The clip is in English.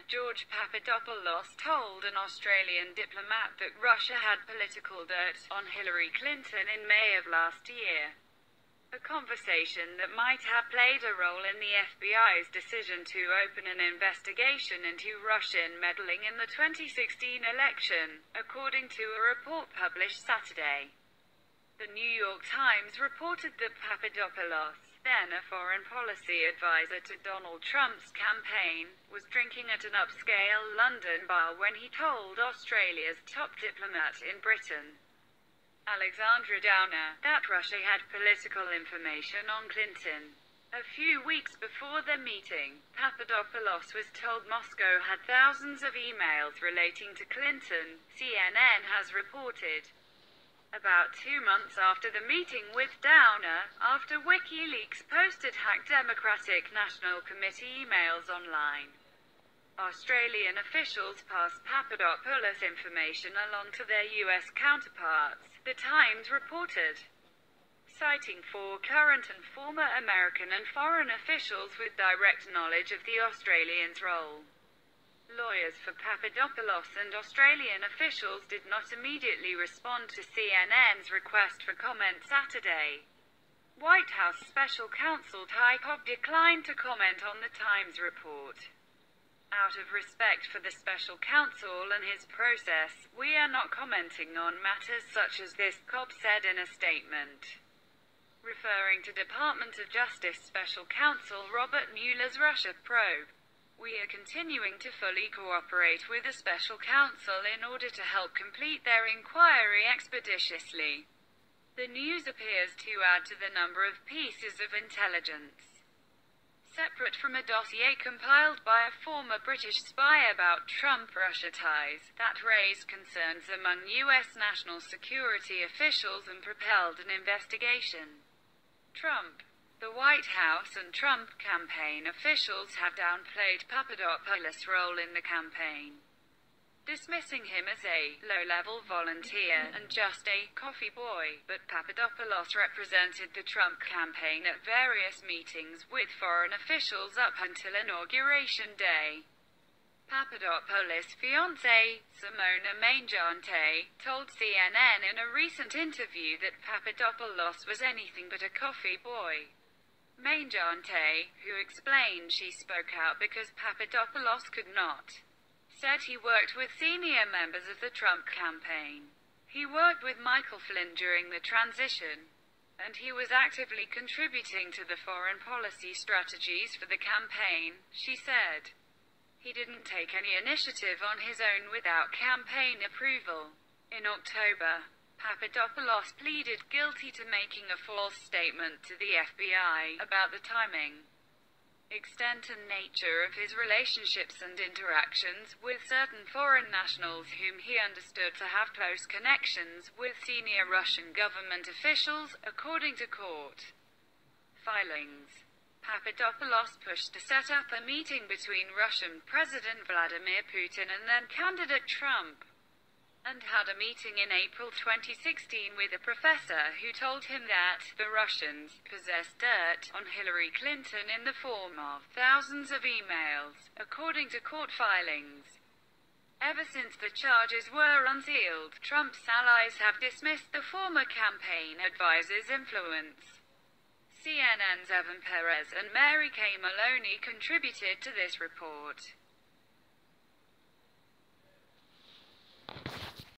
George Papadopoulos told an Australian diplomat that Russia had political dirt on Hillary Clinton in May of last year. A conversation that might have played a role in the FBI's decision to open an investigation into Russian meddling in the 2016 election, according to a report published Saturday. The New York Times reported that Papadopoulos, then a foreign policy advisor to Donald Trump's campaign, was drinking at an upscale London bar when he told Australia's top diplomat in Britain, Alexandra Downer, that Russia had political information on Clinton. A few weeks before their meeting, Papadopoulos was told Moscow had thousands of emails relating to Clinton, CNN has reported. About 2 months after the meeting with Downer, after WikiLeaks posted hacked Democratic National Committee emails online, Australian officials passed Papadopoulos information along to their US counterparts, The Times reported, citing 4 current and former American and foreign officials with direct knowledge of the Australians' role. Lawyers for Papadopoulos and Australian officials did not immediately respond to CNN's request for comment Saturday. White House Special Counsel Ty Cobb declined to comment on the Times report. Out of respect for the special counsel and his process, we are not commenting on matters such as this, Cobb said in a statement. Referring to Department of Justice Special Counsel Robert Mueller's Russia probe, we are continuing to fully cooperate with the special counsel in order to help complete their inquiry expeditiously. The news appears to add to the number of pieces of intelligence, separate from a dossier compiled by a former British spy about Trump-Russia ties, that raised concerns among U.S. national security officials and propelled an investigation. Trump, the White House and Trump campaign officials have downplayed Papadopoulos' role in the campaign, dismissing him as a low-level volunteer and just a coffee boy, but Papadopoulos represented the Trump campaign at various meetings with foreign officials up until Inauguration Day. Papadopoulos' fiancée, Simona Mainjante, told CNN in a recent interview that Papadopoulos was anything but a coffee boy. Mainjante, who explained she spoke out because Papadopoulos could not, said he worked with senior members of the Trump campaign. He worked with Michael Flynn during the transition, and he was actively contributing to the foreign policy strategies for the campaign, she said. He didn't take any initiative on his own without campaign approval. In October, Papadopoulos pleaded guilty to making a false statement to the FBI about the timing, extent and nature of his relationships and interactions with certain foreign nationals whom he understood to have close connections with senior Russian government officials, according to court filings. Papadopoulos pushed to set up a meeting between Russian President Vladimir Putin and then candidate Trump, and had a meeting in April 2016 with a professor who told him that the Russians possessed dirt on Hillary Clinton in the form of thousands of emails, according to court filings. Ever since the charges were unsealed, Trump's allies have dismissed the former campaign advisor's influence. CNN's Evan Perez and Mary Kay Maloney contributed to this report.